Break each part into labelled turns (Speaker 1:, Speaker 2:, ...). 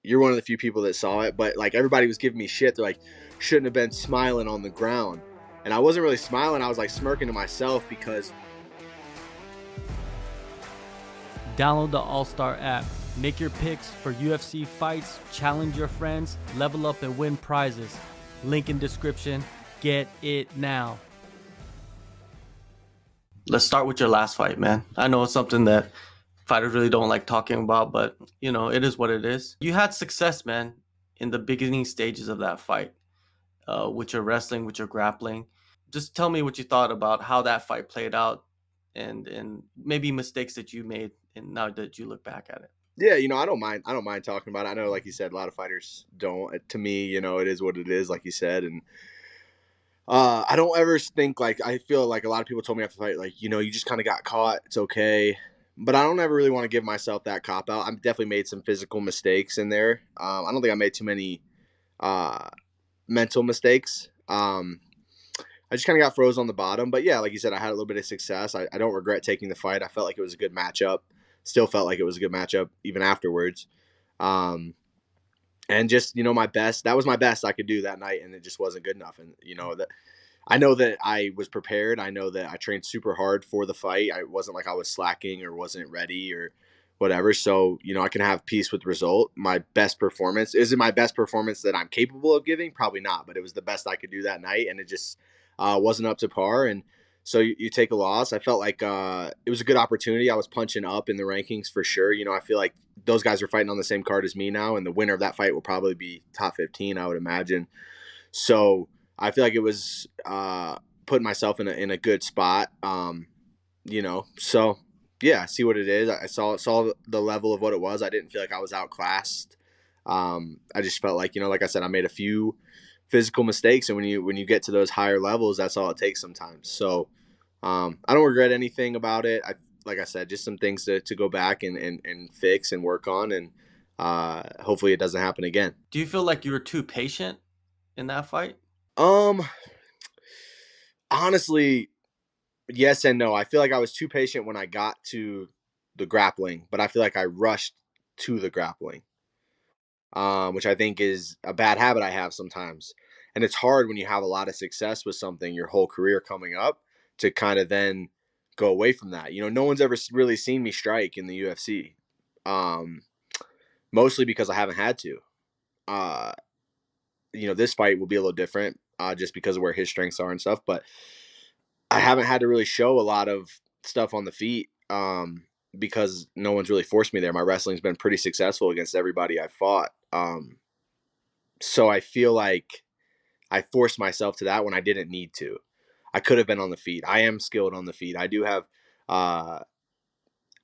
Speaker 1: you're one of the few people that saw it, but like everybody was giving me shit. They're like, shouldn't have been smiling on the ground. And I wasn't really smiling. I was like smirking to myself because.
Speaker 2: Download the AllStar app. Make your picks for UFC fights, challenge your friends, level up and win prizes. Link in description. Get it now. Let's start with your last fight, man. I know it's something that fighters really don't like talking about, but you know, it is what it is. You had success, man, in the beginning stages of that fight, with your wrestling, with your grappling. Just tell me what you thought about how that fight played out and maybe mistakes that you made and now that you look back at it.
Speaker 1: Yeah, I don't mind talking about it. I know, like you said, a lot of fighters don't. To me, it is what it is, like you said. And I don't ever think, like, I feel like a lot of people told me after the fight, like, you just kind of got caught. It's okay. But I don't ever really want to give myself that cop out. I've definitely made some physical mistakes in there. I don't think I made too many mental mistakes. I just kind of got froze on the bottom. But yeah, like you said, I had a little bit of success. I don't regret taking the fight. I felt like it was a good matchup. Still felt like it was a good matchup even afterwards. And just, my best, that was my best I could do that night. And it just wasn't good enough. And, that I know that I was prepared. I know that I trained super hard for the fight. I wasn't like I was slacking or wasn't ready or whatever. So, I can have peace with the result. My best performance, is it my best performance that I'm capable of giving? Probably not, but it was the best I could do that night. And it just wasn't up to par. And so you take a loss. I felt like it was a good opportunity. I was punching up in the rankings for sure. I feel like those guys are fighting on the same card as me now. And the winner of that fight will probably be top 15, I would imagine. So I feel like it was putting myself in a good spot, So yeah, see what it is. I saw the level of what it was. I didn't feel like I was outclassed. I just felt like, like I said, I made a few physical mistakes, and when you get to those higher levels, that's all it takes sometimes. So I don't regret anything about it. Like I said, just some things to go back and fix and work on, and hopefully it doesn't happen again.
Speaker 2: Do you feel like you were too patient in that fight?
Speaker 1: Honestly, yes and no. I feel like I was too patient when I got to the grappling, but I feel like I rushed to the grappling, which I think is a bad habit I have sometimes. And it's hard when you have a lot of success with something your whole career coming up to kind of then go away from that. No one's ever really seen me strike in the UFC, mostly because I haven't had to. This fight will be a little different just because of where his strengths are and stuff, but I haven't had to really show a lot of stuff on the feet because no one's really forced me there. My wrestling's been pretty successful against everybody I've fought. So I feel like I forced myself to that when I didn't need to. I could have been on the feet. I am skilled on the feet. I do have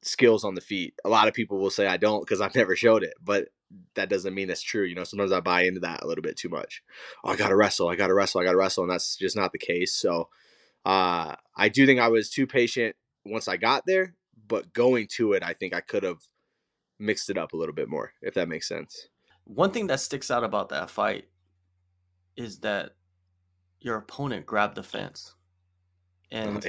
Speaker 1: skills on the feet. A lot of people will say I don't because I've never showed it, but that doesn't mean it's true. Sometimes I buy into that a little bit too much. Oh, I got to wrestle. And that's just not the case. So I do think I was too patient once I got there, but going to it, I think I could have mixed it up a little bit more, if that makes sense.
Speaker 2: One thing that sticks out about that fight is that your opponent grabbed the fence and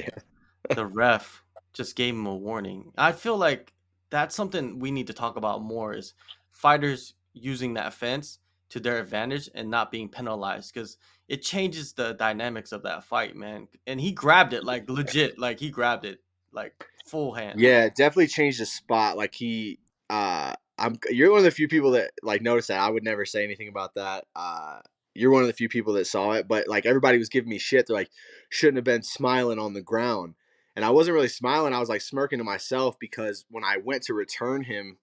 Speaker 2: the ref just gave him a warning. I feel like that's something we need to talk about more, is fighters using that fence to their advantage and not being penalized, because it changes the dynamics of that fight, man. And he grabbed it like legit, like he grabbed it like full hand.
Speaker 1: Yeah, it definitely changed the spot. Like you're one of the few people that like noticed that. I would never say anything about that. You're one of the few people that saw it, but like everybody was giving me shit. They're like, shouldn't have been smiling on the ground. And I wasn't really smiling. I was like smirking to myself because when I went to return him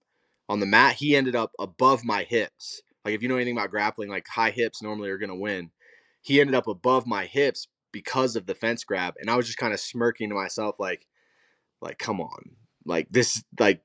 Speaker 1: on the mat, he ended up above my hips. Like if you know anything about grappling, like high hips normally are going to win. He ended up above my hips because of the fence grab. And I was just kind of smirking to myself like, come on, like this, like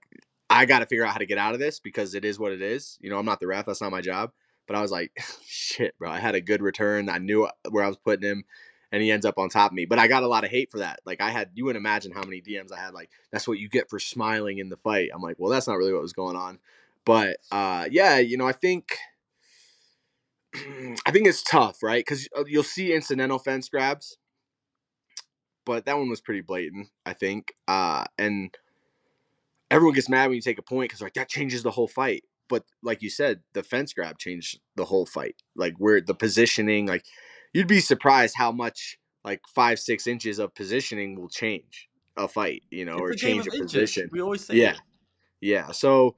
Speaker 1: I got to figure out how to get out of this because it is what it is. I'm not the ref. That's not my job. But I was like, shit, bro, I had a good return. I knew where I was putting him and he ends up on top of me. But I got a lot of hate for that. Like you wouldn't imagine how many DMs I had. Like, that's what you get for smiling in the fight. I'm like, well, that's not really what was going on. But yeah, I think it's tough, right? Because you'll see incidental fence grabs, but that one was pretty blatant, I think. And everyone gets mad when you take a point because like that changes the whole fight. but like you said, the fence grab changed the whole fight. Like where the positioning, like you'd be surprised how much like 5-6 inches of positioning will change a fight,
Speaker 2: It's
Speaker 1: or
Speaker 2: a game
Speaker 1: change
Speaker 2: of
Speaker 1: a
Speaker 2: inches.
Speaker 1: position.
Speaker 2: We always say
Speaker 1: Yeah,
Speaker 2: it.
Speaker 1: yeah. So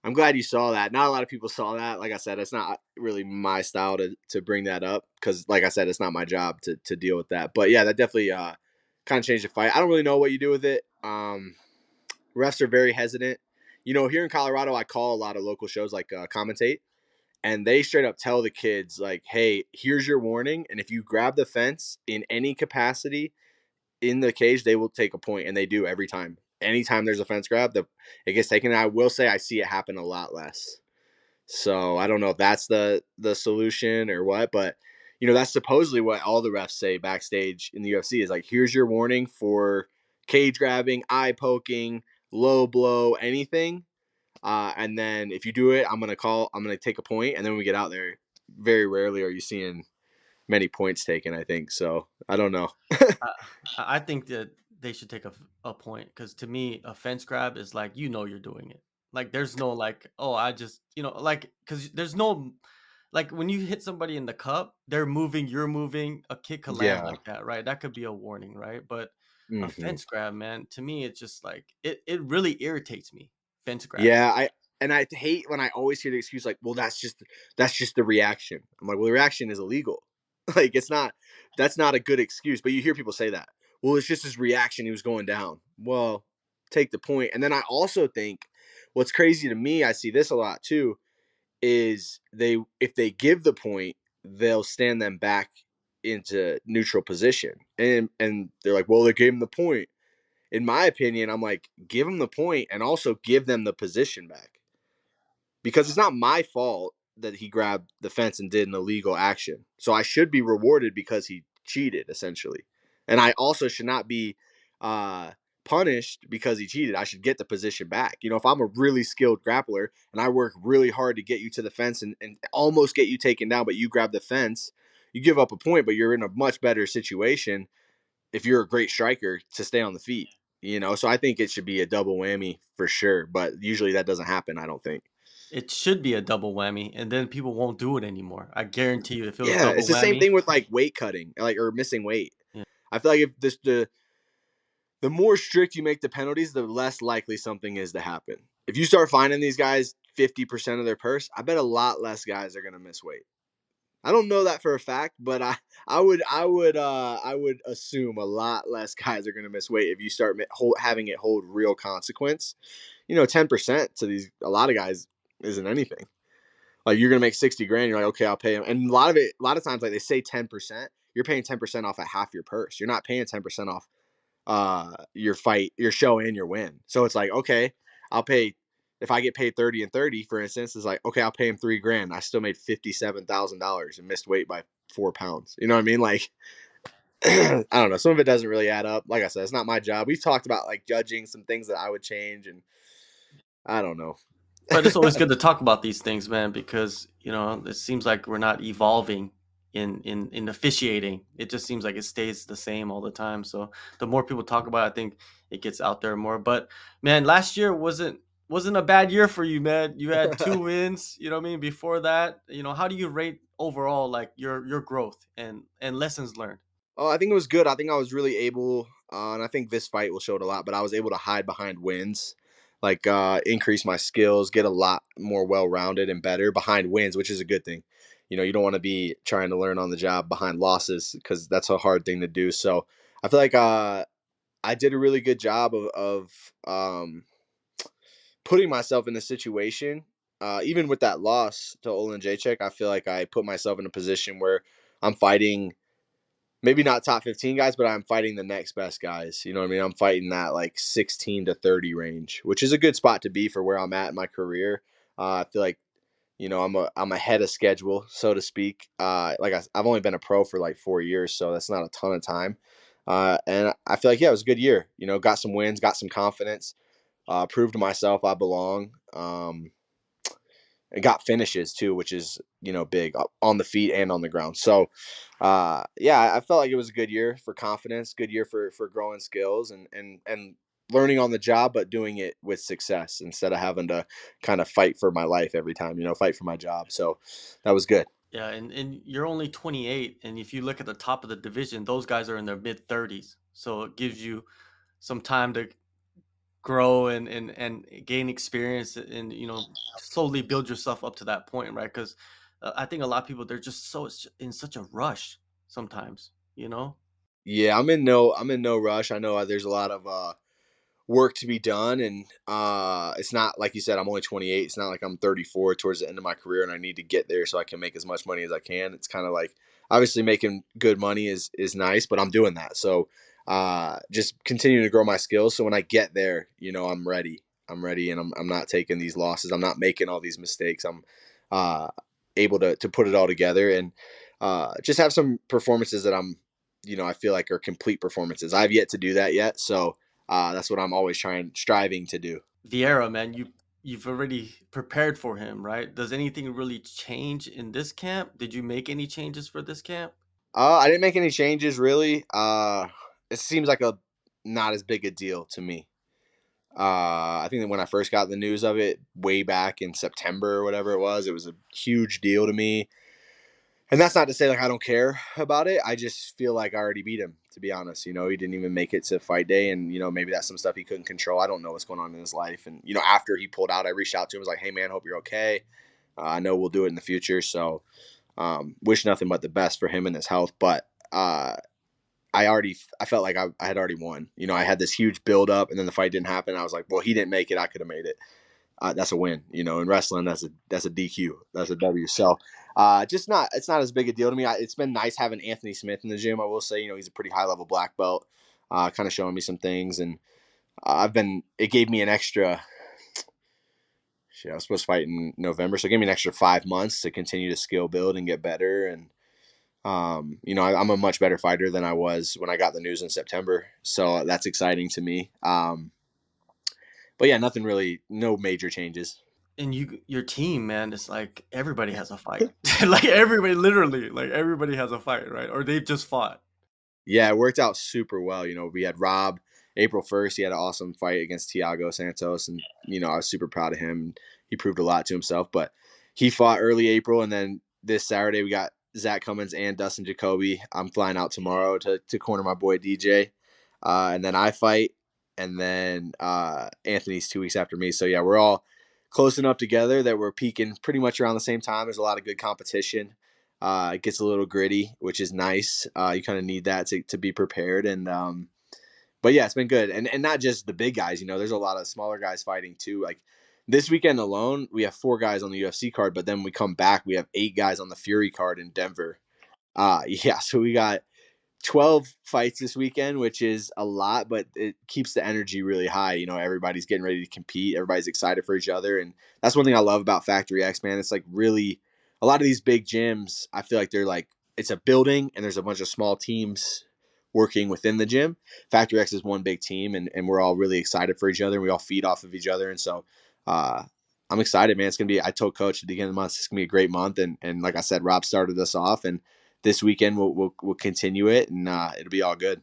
Speaker 1: I'm glad you saw that. Not a lot of people saw that. Like I said, it's not really my style to bring that up because, like I said, it's not my job to deal with that. But yeah, that definitely kind of changed the fight. I don't really know what you do with it. Refs are very hesitant. Here in Colorado, I call a lot of local shows like commentate, and they straight up tell the kids like, "Hey, here's your warning, and if you grab the fence in any capacity in the cage, they will take a point," and they do every time. Anytime there's a fence grab, it gets taken. I will say I see it happen a lot less. So I don't know if that's the solution or what, but that's supposedly what all the refs say backstage in the UFC is like, here's your warning for cage grabbing, eye poking, low blow, anything. And then if you do it, I'm gonna take a point, and then when we get out there, very rarely are you seeing many points taken, I think. So I don't know.
Speaker 2: I, I think that they should take a point because to me, a fence grab is like you're doing it. Like there's no like, oh, I just like because there's no like when you hit somebody in the cup, they're moving, you're moving. A kick could land
Speaker 1: Yeah.
Speaker 2: like that, right? That could be a warning, right? But a
Speaker 1: Hmm.
Speaker 2: fence grab, man, to me, it's just like it really irritates me. Fence grabs.
Speaker 1: Yeah, I hate when I always hear the excuse like, "Well, that's just the reaction." I'm like, "Well, the reaction is illegal. Like, it's not. That's not a good excuse." But you hear people say that. Well, it's just his reaction. He was going down. Well, take the point. And then I also think what's crazy to me, I see this a lot too, is if they give the point, they'll stand them back into neutral position, and they're like, "Well, they gave him the point." In my opinion, I'm like, give them the point and also give them the position back because it's not my fault that he grabbed the fence and did an illegal action. So I should be rewarded because he cheated essentially, and I also should not be uh, punished because he cheated. I should get the position back. If I'm a really skilled grappler and I work really hard to get you to the fence and almost get you taken down, but you grab the fence, you give up a point, but you're in a much better situation if you're a great striker to stay on the feet. So I think it should be a double whammy for sure, but usually that doesn't happen, I don't think.
Speaker 2: It should be a double whammy, and then people won't do it anymore. I guarantee you, if it was
Speaker 1: Yeah,
Speaker 2: double
Speaker 1: it's the same
Speaker 2: whammy,
Speaker 1: thing with like weight cutting, like or missing weight.
Speaker 2: yeah.
Speaker 1: I feel like if the more strict you make the penalties, the less likely something is to happen. If you start finding these guys 50% of their purse, I bet a lot less guys are gonna miss weight. I don't know that for a fact, but I would assume a lot less guys are gonna miss weight if you start having it hold real consequence. 10% to these a lot of guys isn't anything. Like you're gonna make 60 grand, you're like, okay, I'll pay him. And a lot of times, like they say 10%, you're paying 10% off at half your purse. You're not paying 10% off your fight, your show, and your win. So it's like, okay, I'll pay if I get paid 30 and 30, for instance, it's like, okay, I'll pay him 3 grand. I still made $57,000 and missed weight by 4 pounds. You know what I mean? Like I don't know. Some of it doesn't really add up. Like I said, it's not my job. We've talked about like judging some things that I would change, and I don't know.
Speaker 2: But it's always good to talk about these things, man, because it seems like we're not evolving in officiating. It just seems like it stays the same all the time. So the more people talk about it, I think it gets out there more. But man, last year wasn't a bad year for you, man. You had 2 wins. You know what I mean? Before that, how do you rate overall like your growth and lessons learned?
Speaker 1: Oh, I think it was good. I think I was really able, and I think this fight will show it a lot. But I was able to hide behind wins, like increase my skills, get a lot more well-rounded and better behind wins, which is a good thing. You don't want to be trying to learn on the job behind losses because that's a hard thing to do. So I feel like I did a really good job of putting myself in a situation. Even with that loss to Olin Jacek, I feel like I put myself in a position where I'm fighting maybe not top 15 guys, but I'm fighting the next best guys. You know what I mean? I'm fighting that like 16 to 30 range, which is a good spot to be for where I'm at in my career. I feel like, I'm ahead of schedule, so to speak. I've only been a pro for like 4 years, so that's not a ton of time. And I feel like, yeah, it was a good year. Got some wins, got some confidence, proved to myself I belong. And got finishes too, which is big on the feet and on the ground. So, yeah, I felt like it was a good year for confidence, good year for growing skills, and learning on the job, but doing it with success instead of having to kind of fight for my life every time, fight for my job. So that was good.
Speaker 2: Yeah, and you're only 28, and if you look at the top of the division, those guys are in their mid 30s. So it gives you some time to grow and gain experience and slowly build yourself up to that point, right? Because I think a lot of people, they're just so in such a rush sometimes.
Speaker 1: Yeah, I'm in no rush. I know there's a lot of work to be done, and it's not like you said, I'm only 28. It's not like I'm 34 towards the end of my career and I need to get there so I can make as much money as I can. It's kind of like, obviously making good money is nice, but I'm doing that. So just continuing to grow my skills so when I get there, I'm ready, and I'm not taking these losses. I'm not making all these mistakes. I'm uh able to put it all together, and just have some performances that I feel like are complete performances. I've yet to do that yet, so that's what I'm always striving to do.
Speaker 2: Vieira, man, you've already prepared for him, right? Does anything really change in this camp? Did you make any changes for this camp?
Speaker 1: I didn't make any changes really. It seems like a not as big a deal to me. I think that when I first got the news of it way back in September or whatever it was a huge deal to me. And that's not to say like I don't care about it. I just feel like I already beat him, to be honest. He didn't even make it to fight day, and maybe that's some stuff he couldn't control. I don't know what's going on in his life. And after he pulled out, I reached out to him, was like, "Hey man, hope you're okay. I know we'll do it in the future." So wish nothing but the best for him and his health. But I felt like I had already won. I had this huge build up, and then the fight didn't happen. I was like, well, he didn't make it. I could have made it. That's a win. In wrestling, that's a DQ. That's a W. So just not it's not as big a deal to me. It's been nice having Anthony Smith in the gym. I will say, he's a pretty high level black belt, kind of showing me some things, and it gave me an extra. Shit, I was supposed to fight in November, so it gave me an extra 5 months to continue to skill build and get better. And I'm a much better fighter than I was when I got the news in September, so that's exciting to me. But yeah, nothing really, no major changes.
Speaker 2: And your team, man, it's like everybody has a fight. Like everybody, literally, like everybody has a fight, right? Or they've just fought.
Speaker 1: Yeah, it worked out super well. We had Rob April 1st. He had an awesome fight against Thiago Santos, and I was super proud of him. He proved a lot to himself. But he fought early April, and then this Saturday we got Zach Cummins and Dustin Jacoby. I'm flying out tomorrow to corner my boy DJ, and then I fight, and then Anthony's 2 weeks after me. So yeah, we're all close enough together that we're peaking pretty much around the same time. There's a lot of good competition. It gets a little gritty, which is nice. You kind of need that to be prepared. And but yeah, it's been good. And not just the big guys. There's a lot of smaller guys fighting too. Like this weekend alone, we have 4 guys on the UFC card, but then we come back, we have 8 guys on the Fury card in Denver. Yeah, so we got 12 fights this weekend, which is a lot, but it keeps the energy really high. Everybody's getting ready to compete. Everybody's excited for each other. And that's one thing I love about Factory X, man. It's like really a lot of these big gyms, I feel like they're like, it's a building and there's a bunch of small teams working within the gym. Factory X is one big team, and we're all really excited for each other, and we all feed off of each other. And so, I'm excited, man. It's going to be, I told coach at the beginning of the month, it's going to be a great month. And like I said, Rob started us off, and this weekend we'll continue it, and it'll be all good.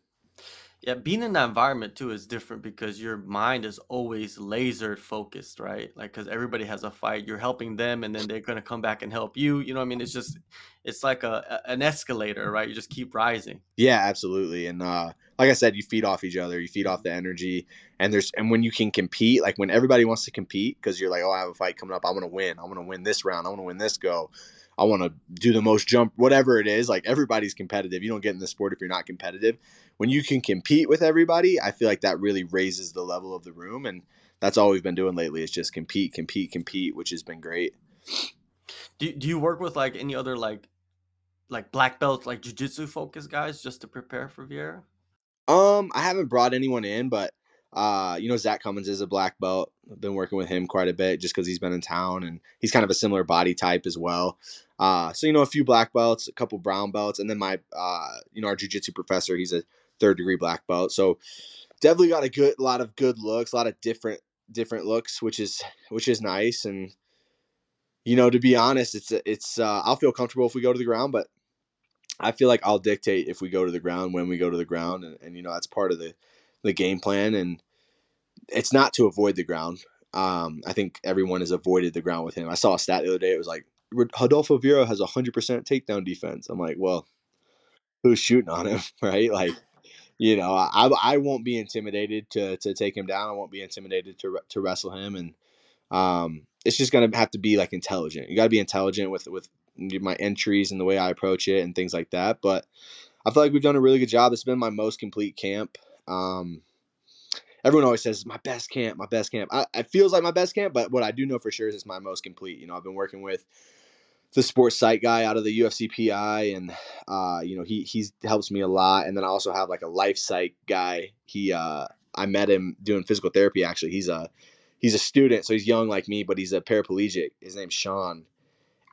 Speaker 2: Yeah, being in that environment too is different because your mind is always laser focused, right? Like, because everybody has a fight, you're helping them, and then they're gonna come back and help you. You know what I mean? It's like an escalator, right? You just keep rising.
Speaker 1: Yeah, absolutely. And like I said, you feed off each other, you feed off the energy, and when you can compete, like when everybody wants to compete, because you're like, oh, I have a fight coming up, I want to win, I want to win this round, I want to win this go, I want to do the most jump, whatever it is. Like everybody's competitive. You don't get in the sport if you're not competitive. When you can compete with everybody, I feel like that really raises the level of the room, and that's all we've been doing lately is just compete, compete, compete, which has been great.
Speaker 2: Do you work with like any other like black belts, like jujitsu focused guys, just to prepare for Vieira?
Speaker 1: I haven't brought anyone in, but Zach Cummins is a black belt. I've been working with him quite a bit just because he's been in town, and he's kind of a similar body type as well. So a few black belts, a couple brown belts, and then my our jujitsu professor, he's a third-degree black belt. So definitely got a lot of good looks, a lot of different looks, which is nice. And to be honest, it's I'll feel comfortable if we go to the ground, but I feel like I'll dictate if we go to the ground, when we go to the ground, and that's part of the game plan. And it's not to avoid the ground. I think everyone has avoided the ground with him. I saw a stat the other day. It was like Rodolfo Vieira has 100% takedown defense. I'm like, well, who's shooting on him, right? Like, I won't be intimidated to take him down. I won't be intimidated to wrestle him, and it's just gonna have to be like intelligent. You got to be intelligent with my entries and the way I approach it and things like that. But I feel like we've done a really good job. It's been my most complete camp. Everyone always says my best camp, my best camp. It feels like my best camp, but what I do know for sure is it's my most complete. I've been working with the sports site guy out of the UFC PI, and he's helps me a lot. And then I also have like a life site guy. I met him doing physical therapy. Actually, he's a student, so he's young like me, but he's a paraplegic. His name's Hyon.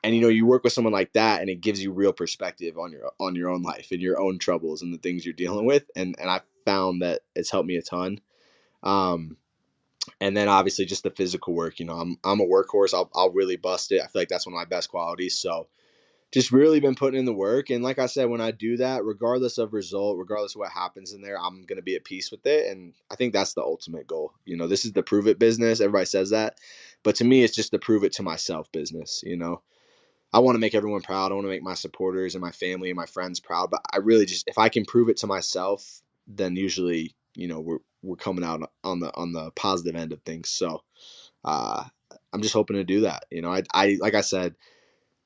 Speaker 1: And you work with someone like that, and it gives you real perspective on your own life and your own troubles and the things you're dealing with. And I found that it's helped me a ton. And then obviously just the physical work. I'm a workhorse. I'll really bust it. I feel like that's one of my best qualities. So just really been putting in the work. And like I said, when I do that, regardless of result, regardless of what happens in there, I'm going to be at peace with it. And I think that's the ultimate goal. This is the prove it business. Everybody says that. But to me, it's just the prove it to myself business. I want to make everyone proud. I want to make my supporters and my family and my friends proud. But I really just, if I can prove it to myself, then usually, we're coming out on the positive end of things. So I'm just hoping to do that. I like I said,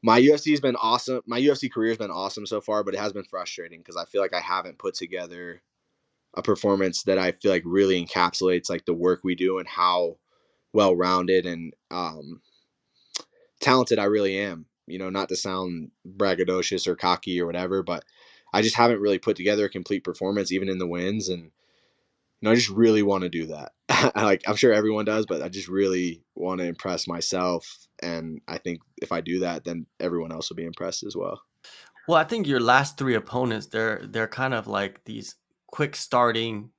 Speaker 1: my UFC has been awesome. My UFC career has been awesome so far, but it has been frustrating because I feel like I haven't put together a performance that I feel like really encapsulates like the work we do and how well-rounded and talented I really am. Not to sound braggadocious or cocky or whatever, but I just haven't really put together a complete performance, even in the wins. And I just really want to do that. I'm sure everyone does, but I just really want to impress myself. And I think if I do that, then everyone else will be impressed as well.
Speaker 2: Well, I think your last three opponents, they're kind of like these quick starting,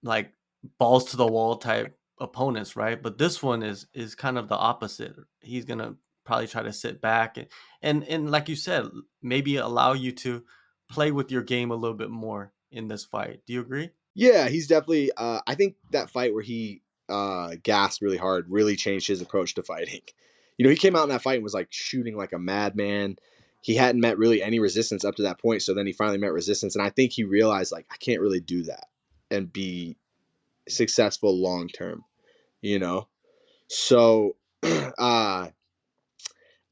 Speaker 2: like balls to the wall type opponents, right? But this one is kind of the opposite. He's gonna probably try to sit back and like you said, maybe allow you to play with your game a little bit more in this fight. Do you agree?
Speaker 1: Yeah, he's definitely. I think that fight where he gassed really hard really changed his approach to fighting. He came out in that fight and was like shooting like a madman. He hadn't met really any resistance up to that point, so then he finally met resistance, and I think he realized like I can't really do that and be successful long term. You know, so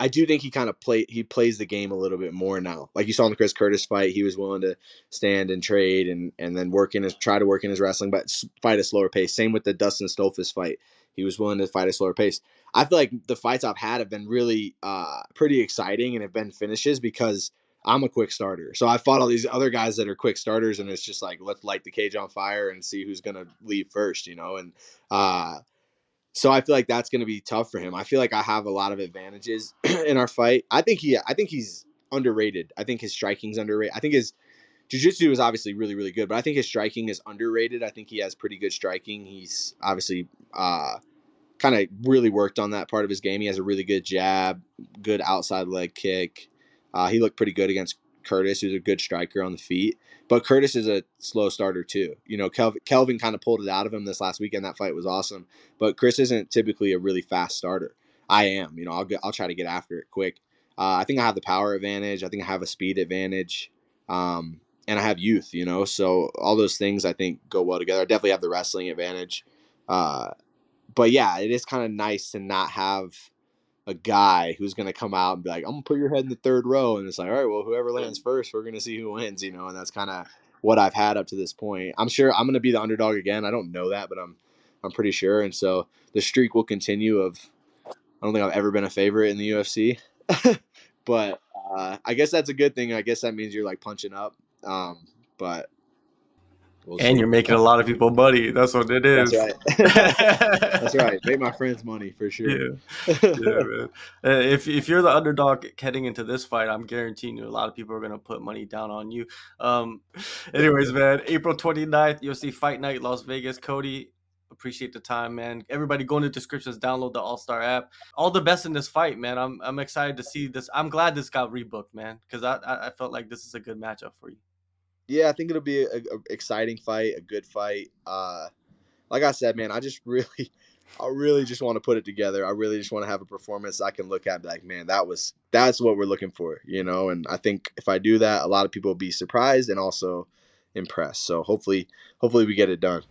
Speaker 1: I do think he kind of plays the game a little bit more now. Like you saw in the Chris Curtis fight, he was willing to stand and trade and then try to work in his wrestling, but fight a slower pace. Same with the Dustin Stolfus fight. He was willing to fight a slower pace. I feel like the fights I've had have been really pretty exciting and have been finishes because I'm a quick starter. So I fought all these other guys that are quick starters, and it's just like, let's light the cage on fire and see who's going to leave first, And so I feel like that's going to be tough for him. I feel like I have a lot of advantages in our fight. I think he's underrated. I think his striking's underrated. I think his jiu-jitsu is obviously really, really good, but I think his striking is underrated. I think he has pretty good striking. He's obviously kind of really worked on that part of his game. He has a really good jab, good outside leg kick. He looked pretty good against Curtis, who's a good striker on the feet. But Curtis is a slow starter too. Kelvin kind of pulled it out of him this last weekend. That fight was awesome. But Chris isn't typically a really fast starter. I am. I'll try to get after it quick. I think I have the power advantage. I think I have a speed advantage. And I have youth, so all those things I think go well together. I definitely have the wrestling advantage. But yeah, it is kind of nice to not have a guy who's going to come out and be like, I'm going to put your head in the third row. And it's like, all right, well, whoever lands first, we're going to see who wins, and that's kind of what I've had up to this point. I'm sure I'm going to be the underdog again. I don't know that, but I'm pretty sure. And so the streak will continue of, I don't think I've ever been a favorite in the UFC, but I guess that's a good thing. I guess that means you're like punching up. But we'll
Speaker 2: And
Speaker 1: see.
Speaker 2: you're making a lot of people money. That's what it
Speaker 1: That's
Speaker 2: is.
Speaker 1: right. That's right. Make my friends money for sure.
Speaker 2: Yeah, yeah, man. If you're the underdog heading into this fight, I'm guaranteeing you a lot of people are gonna put money down on you. Um, anyways, man, April 29th, UFC Fight Night, Las Vegas. Cody, appreciate the time, man. Everybody go in the descriptions, download the AllStar app. All the best in this fight, man. I'm excited to see this. I'm glad this got rebooked, man, because I felt like this is a good matchup for you.
Speaker 1: Yeah, I think it'll be a exciting fight, a good fight. like I said, man, I really just want to put it together. I really just want to have a performance I can look at and be like, man, that's what we're looking for, you know. And I think if I do that, a lot of people will be surprised and also impressed. So hopefully we get it done.